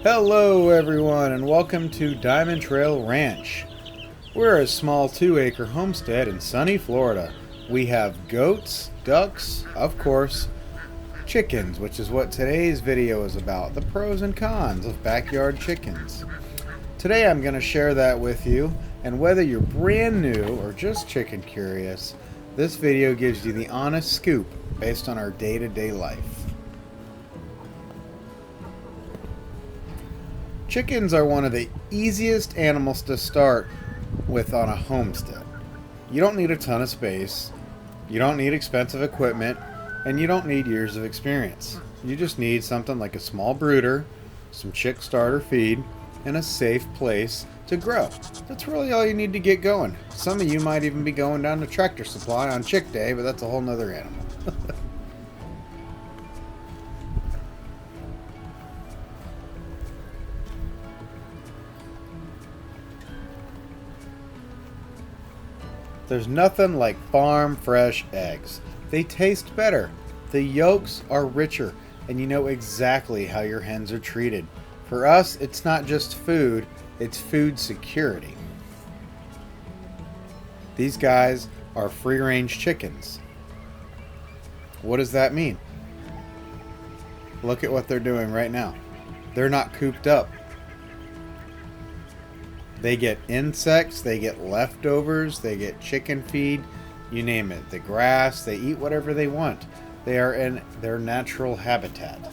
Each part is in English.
Hello everyone and welcome to DiamondTrail Ranch. We're a small 2-acre homestead in sunny Florida. We have goats, ducks, of course, chickens, which is what today's video is about, the pros and cons of backyard chickens. Today I'm going to share that with you, and whether you're brand new or just chicken curious, this video gives you the honest scoop based on our day-to-day life. Chickens are one of the easiest animals to start with on a homestead. You don't need a ton of space, you don't need expensive equipment, and you don't need years of experience. You just need something like a small brooder, some chick starter feed, and a safe place to grow. That's really all you need to get going. Some of you might even be going down to Tractor Supply on Chick Day, but that's a whole nother animal. There's nothing like farm fresh eggs. They taste better, the yolks are richer, and you know exactly how your hens are treated. For us, it's not just food, it's food security. These guys are free-range chickens. What does that mean? Look at what they're doing right now. They're not cooped up. They get insects, they get leftovers, they get chicken feed, you name it. The grass, they eat whatever they want. They are in their natural habitat.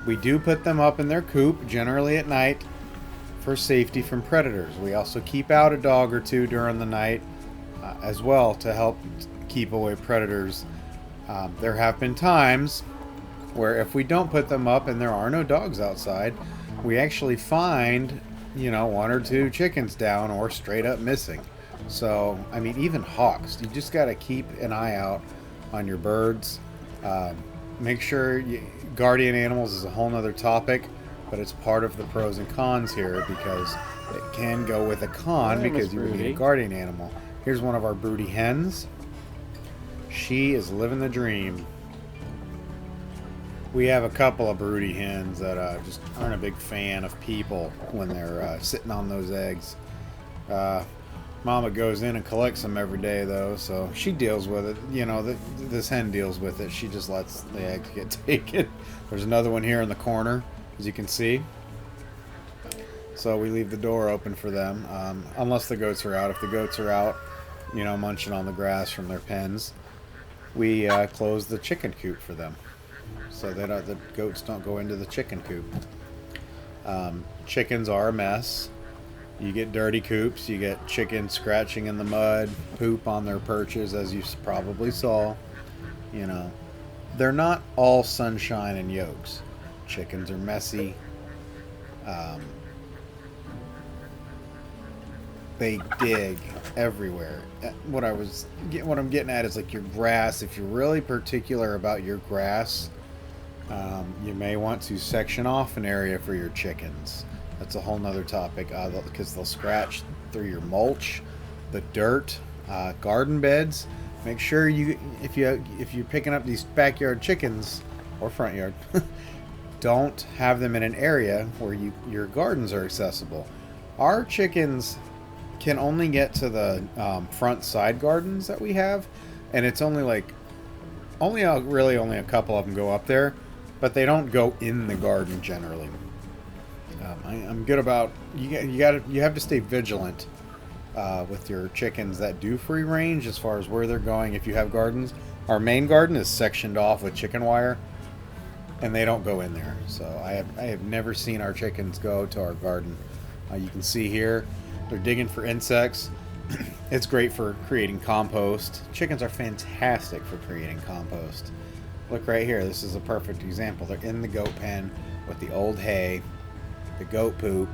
We do put them up in their coop, generally at night, for safety from predators. We also keep out a dog or two during the night as well to help keep away predators. There have been times where if we don't put them up and there are no dogs outside, we actually find, one or two chickens down or straight up missing. So, I mean, even hawks, you just got to keep an eye out on your birds. Make sure guardian animals is a whole nother topic, but it's part of the pros and cons here because it can go with a con because you need a guardian animal. Here's one of our broody hens. She is living the dream. We have a couple of broody hens that just aren't a big fan of people when they're sitting on those eggs. Mama goes in and collects them every day, though, so she deals with it. This hen deals with it. She just lets the eggs get taken. There's another one here in the corner, as you can see. So we leave the door open for them, unless the goats are out. If the goats are out, munching on the grass from their pens, we close the chicken coop for them, so that the goats don't go into the chicken coop. Chickens are a mess. You get dirty coops, you get chickens scratching in the mud, poop on their perches, as you probably saw. They're not all sunshine and yolks. Chickens are messy. They dig everywhere. What I'm getting at is like your grass. If you're really particular about your grass, you may want to section off an area for your chickens. That's a whole nother topic because they'll scratch through your mulch, the dirt, garden beds. Make sure if you're picking up these backyard chickens or front yard, don't have them in an area where your gardens are accessible. Our chickens can only get to the front side gardens that we have, and it's only a couple of them go up there, but they don't go in the garden generally. I'm good about you have to stay vigilant with your chickens that do free range as far as where they're going. If you have gardens, our main garden is sectioned off with chicken wire, and they don't go in there. So I have never seen our chickens go to our garden. You can see here they're digging for insects. It's great for creating compost. Chickens are fantastic for creating compost. Look right here. This is a perfect example. They're in the goat pen with the old hay, the goat poop,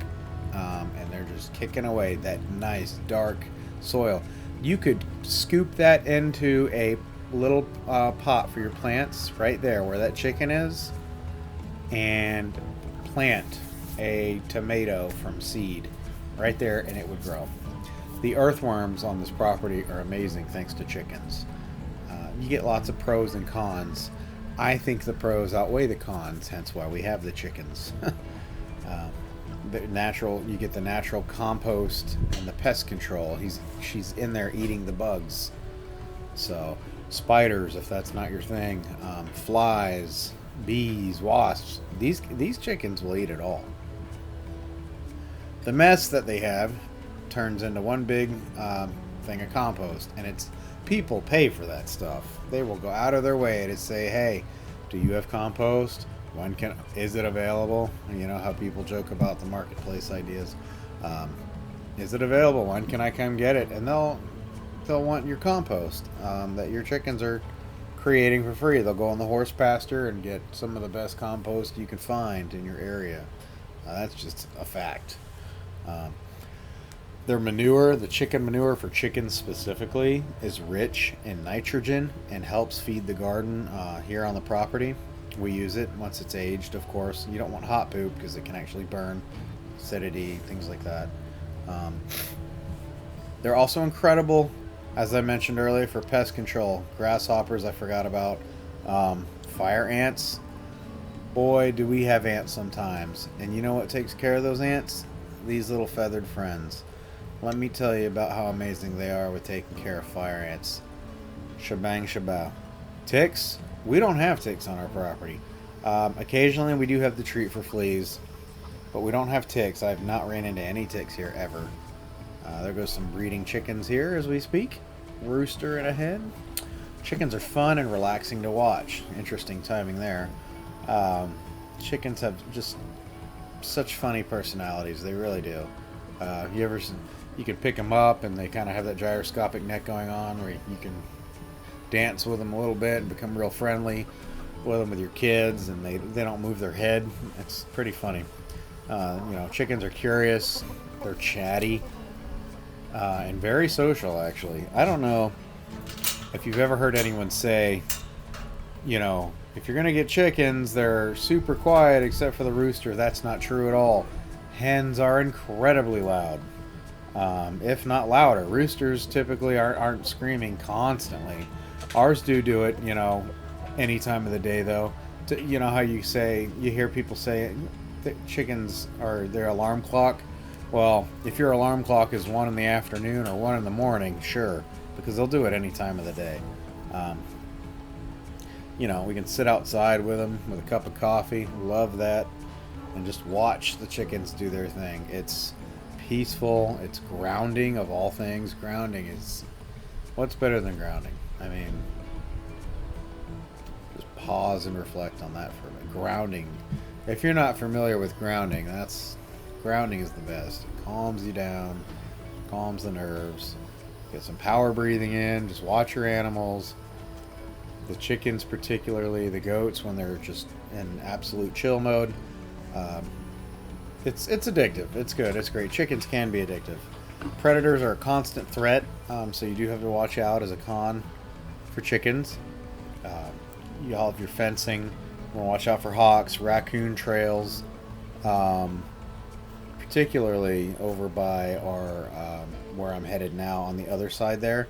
and they're just kicking away that nice dark soil. You could scoop that into a little pot for your plants right there where that chicken is, and plant a tomato from seed right there, and it would grow. The earthworms on this property are amazing thanks to chickens. You get lots of pros and cons. I think the pros outweigh the cons, hence why we have the chickens. The natural, you get the natural compost and the pest control. She's in there eating the bugs. So spiders, if that's not your thing, flies, bees, wasps. These chickens will eat it all. The mess that they have turns into one big thing of compost, and it's people pay for that stuff. They will go out of their way to say, "Hey, do you have compost? Is it available?" You know how people joke about the marketplace ideas. Is it available? When can I come get it? And they'll want your compost that your chickens are creating for free. They'll go on the horse pasture and get some of the best compost you can find in your area. That's just a fact. Their manure, the chicken manure for chickens specifically, is rich in nitrogen and helps feed the garden here on the property. We use it once it's aged, of course. You don't want hot poop because it can actually burn, acidity, things like that. They're also incredible, as I mentioned earlier, for pest control. Grasshoppers, I forgot about. Fire ants. Boy, do we have ants sometimes. And you know what takes care of those ants? These little feathered friends. Let me tell you about how amazing they are with taking care of fire ants. Shebang shabao. Ticks? We don't have ticks on our property. Occasionally we do have to treat for fleas, but we don't have ticks. I have not ran into any ticks here ever. There goes some breeding chickens here as we speak. Rooster and a hen. Chickens are fun and relaxing to watch. Interesting timing there. Chickens have just such funny personalities. They really do. You can pick them up and they kind of have that gyroscopic neck going on where you can dance with them a little bit and become real friendly with them with your kids, and they don't move their head. It's pretty funny. Chickens are curious. They're chatty. And very social, actually. I don't know if you've ever heard anyone say, if you're going to get chickens, they're super quiet except for the rooster. That's not true at all. Hens are incredibly loud, if not louder. Roosters typically aren't screaming constantly. Ours do it, any time of the day, though. You know how you hear people say that chickens are their alarm clock? Well, if your alarm clock is 1 in the afternoon or 1 in the morning, sure, because they'll do it any time of the day. We can sit outside with them with a cup of coffee, love that, and just watch the chickens do their thing. It's peaceful, it's grounding of all things. Grounding is, what's better than grounding? I mean, just pause and reflect on that for a minute. Grounding. If you're not familiar with grounding, grounding is the best. It calms you down, calms the nerves. Get some power breathing in, just watch your animals. The chickens particularly, the goats when they're just in absolute chill mode. It's addictive. It's good. It's great. Chickens can be addictive. Predators are a constant threat, so you do have to watch out as a con for chickens. You all have your fencing. You want to watch out for hawks, raccoon trails, particularly over by our where I'm headed now on the other side there.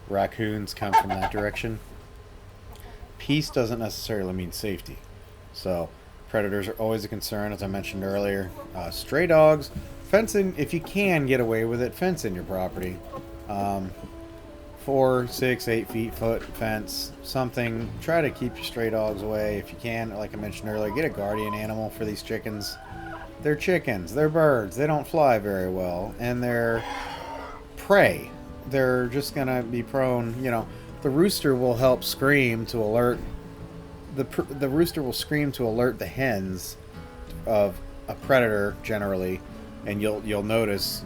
Raccoons come from that direction. Peace doesn't necessarily mean safety. So predators are always a concern, as I mentioned earlier. Stray dogs, fencing, if you can get away with it, fence in your property. 4, 6, 8 foot fence, something. Try to keep your stray dogs away if you can. Like I mentioned earlier, get a guardian animal for these chickens. They're chickens, they're birds, they don't fly very well, and they're prey. They're just gonna be prone, the rooster will help scream to alert the rooster will scream to alert the hens of a predator generally, and you'll notice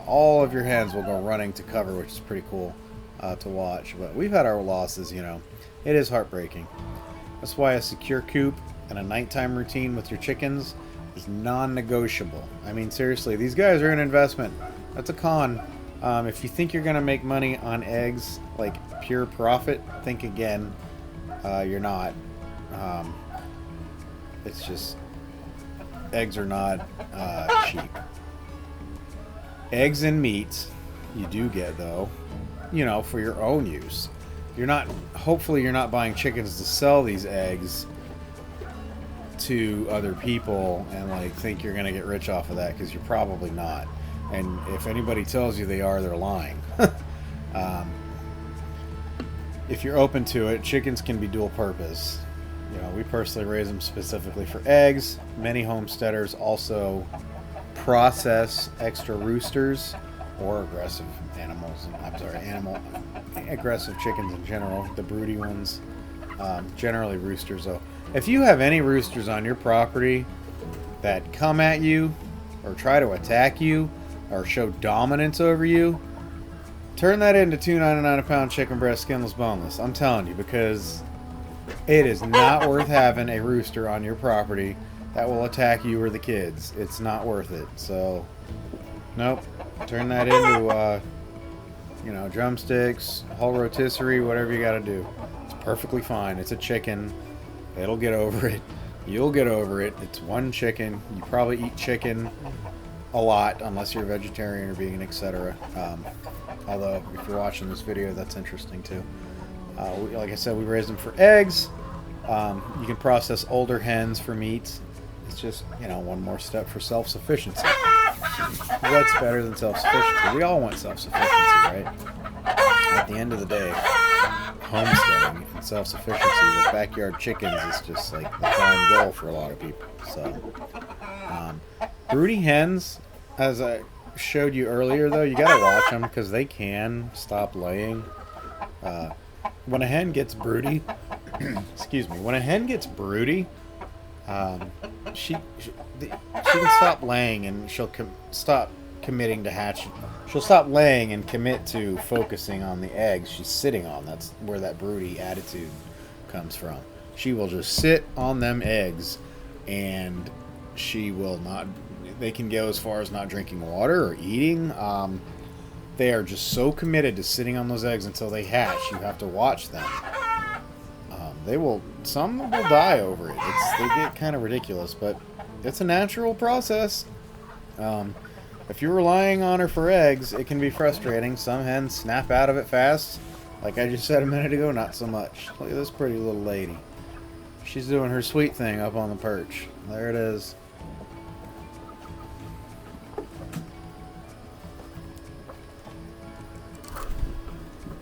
all of your hens will go running to cover, which is pretty cool to watch. But we've had our losses, it is heartbreaking. That's why a secure coop and a nighttime routine with your chickens is non-negotiable. I mean, seriously, these guys are an investment. That's a con. If you think you're gonna make money on eggs, like pure profit, think again. You're not. It's just, eggs are not cheap. Eggs and meat you do get, though, for your own use. you're not, hopefully you're not buying chickens to sell these eggs to other people and like think you're gonna get rich off of that, because you're probably not. And if anybody tells you they are, they're lying. If you're open to it, chickens can be dual purpose. You know, we personally raise them specifically for eggs. Many homesteaders also process extra roosters or aggressive animals. I'm sorry, aggressive chickens in general, the broody ones. Generally roosters though. If you have any roosters on your property that come at you or try to attack you or show dominance over you, turn that into $2.99 a pound chicken breast, skinless, boneless. I'm telling you, because it is not worth having a rooster on your property that will attack you or the kids. It's not worth it. So, nope. Turn that into, you know, drumsticks, whole rotisserie, whatever you got to do. It's perfectly fine. It's a chicken. It'll get over it. You'll get over it. It's one chicken. You probably eat chicken a lot, unless you're a vegetarian or vegan, etc. Although, if you're watching this video, that's interesting too. Like I said, we raise them for eggs. You can process older hens for meat. It's just, you know, one more step for self-sufficiency. What's better than self-sufficiency? We all want self-sufficiency, right? At the end of the day, homesteading and self-sufficiency with backyard chickens is just like the prime goal for a lot of people. So, broody hens, as I showed you earlier, though, you gotta watch them because they can stop laying. When a hen gets broody, excuse me, when a hen gets broody, she can stop laying and she'll stop committing to hatching. She'll stop laying and commit to focusing on the eggs she's sitting on. That's where that broody attitude comes from. She will just sit on them eggs, and she will not. They can go as far as not drinking water or eating. They are just so committed to sitting on those eggs until they hatch. You have to watch them. Some will die over it. They get kind of ridiculous, but it's a natural process. If you're relying on her for eggs, it can be frustrating. Some hens snap out of it fast. Like I just said a minute ago, not so much. Look at this pretty little lady. She's doing her sweet thing up on the perch. There it is.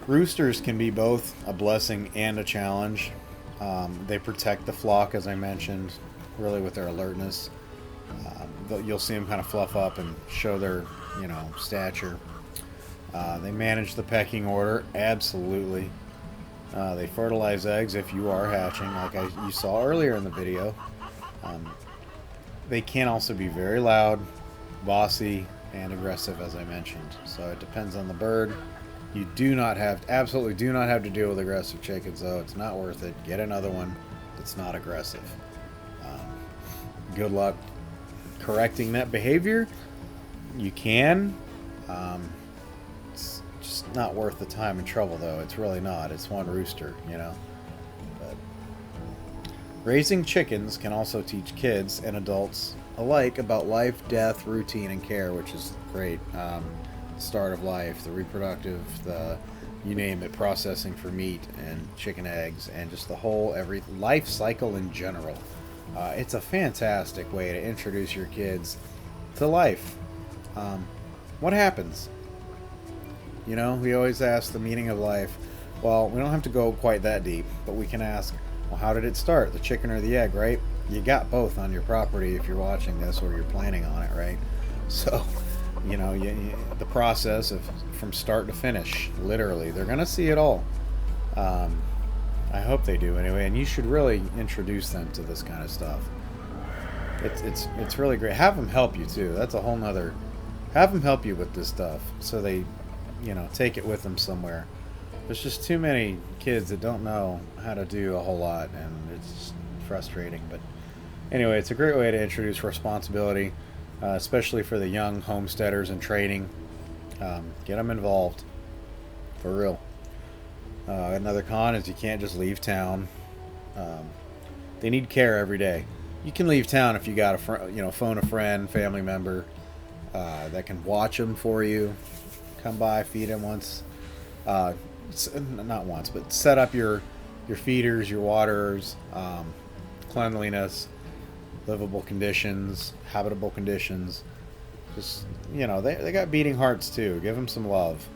Roosters can be both a blessing and a challenge. They protect the flock, as I mentioned, really with their alertness. You'll see them kind of fluff up and show their, you know, stature. They manage the pecking order, absolutely. They fertilize eggs if you are hatching, like you saw earlier in the video. They can also be very loud, bossy, and aggressive, as I mentioned. So it depends on the bird. You absolutely do not have to deal with aggressive chickens, though. It's not worth it. Get another one that's not aggressive. Good luck correcting that behavior. You can. It's just not worth the time and trouble, though. It's really not. It's one rooster, you know. But raising chickens can also teach kids and adults alike about life, death, routine, and care, which is great. Start of life, the reproductive, you name it, processing for meat and chicken eggs, and just the whole life cycle in general. It's a fantastic way to introduce your kids to life. What happens? You know, we always ask the meaning of life. Well, we don't have to go quite that deep, but we can ask, well, how did it start? The chicken or the egg, right? You got both on your property if you're watching this or you're planning on it, right? So, you know, the process of from start to finish, literally, they're gonna see it all. I hope they do anyway, and you should really introduce them to this kind of stuff. It's really great. Have them help you too. That's a whole nother. Have them help you with this stuff, so they, you know, take it with them somewhere. There's just too many kids that don't know how to do a whole lot, and it's frustrating. But anyway, it's a great way to introduce responsibility. Especially for the young homesteaders in training. Get them involved, for real. Another con is you can't just leave town. They need care every day. You can leave town if you got phone a friend, family member that can watch them for you. Come by, feed them once. not once, but set up your feeders, your waters, cleanliness, livable conditions, habitable conditions. Just, you know, they got beating hearts too. Give them some love.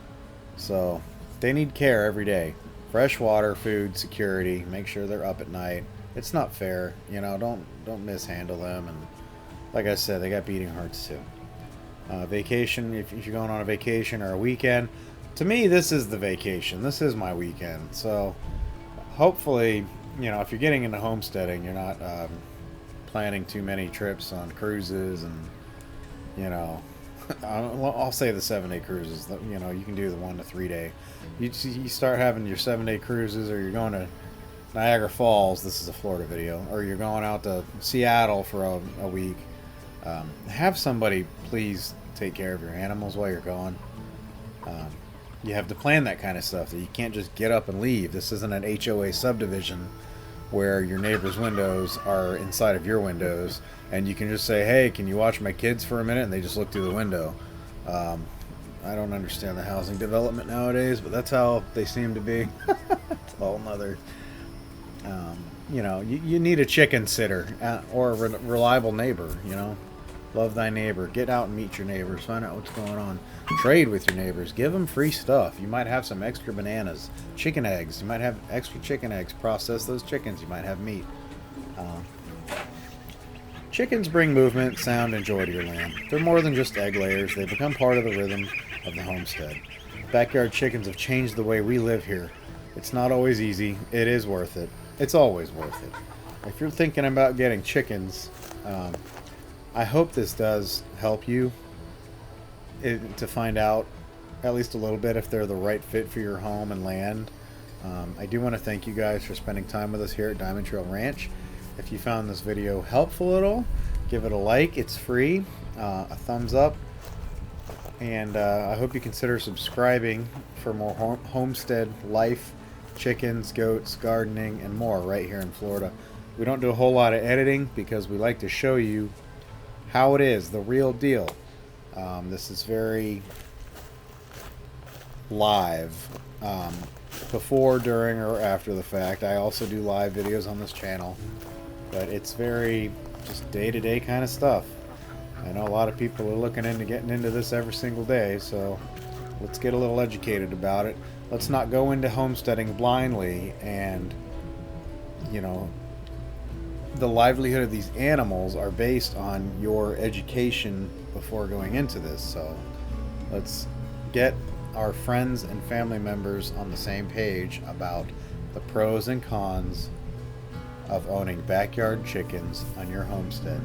So they need care every day. Fresh water, food, security. Make sure they're up at night. It's not fair, you know. Don't mishandle them. And like I said, they got beating hearts too. Vacation. If you're going on a vacation or a weekend, to me this is the vacation. This is my weekend. So hopefully, you know, if you're getting into homesteading, you're not planning too many trips on cruises and, you know, I'll say the 7-day cruises. You know, you can do the 1 to 3 day. You start having your 7-day cruises, or you're going to Niagara Falls. This is a Florida video. Or you're going out to Seattle for a week. Have somebody please take care of your animals while you're gone. You have to plan that kind of stuff. You can't just get up and leave. This isn't an HOA subdivision where your neighbor's windows are inside of your windows, and you can just say, hey, can you watch my kids for a minute? And they just look through the window. I don't understand the housing development nowadays, but that's how they seem to be. It's a whole nother... you know, you need a chicken sitter or a reliable neighbor, you know. Love thy neighbor. Get out and meet your neighbors. Find out what's going on. Trade with your neighbors. Give them free stuff. You might have some extra bananas. Chicken eggs. You might have extra chicken eggs. Process those chickens. You might have meat. Chickens bring movement, sound, and joy to your land. They're more than just egg layers. They become part of the rhythm of the homestead. Backyard chickens have changed the way we live here. It's not always easy. It is worth it. It's always worth it. If you're thinking about getting chickens, I hope this does help you to find out at least a little bit if they're the right fit for your home and land. I do want to thank you guys for spending time with us here at DiamondTrail Ranch. If you found this video helpful at all, give it a like. It's free. A thumbs up. And I hope you consider subscribing for more homestead life, chickens, goats, gardening, and more right here in Florida. We don't do a whole lot of editing because we like to show you how it is, the real deal. This is very live, before, during, or after the fact. I also do live videos on this channel, but it's very just day-to-day kind of stuff. I know a lot of people are looking into getting into this every single day, so let's get a little educated about it. Let's not go into homesteading blindly and, you know, the livelihood of these animals are based on your education before going into this. So let's get our friends and family members on the same page about the pros and cons of owning backyard chickens on your homestead.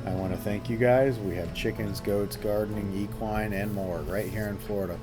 I want to thank you guys. We have chickens, goats, gardening, equine, and more right here in Florida.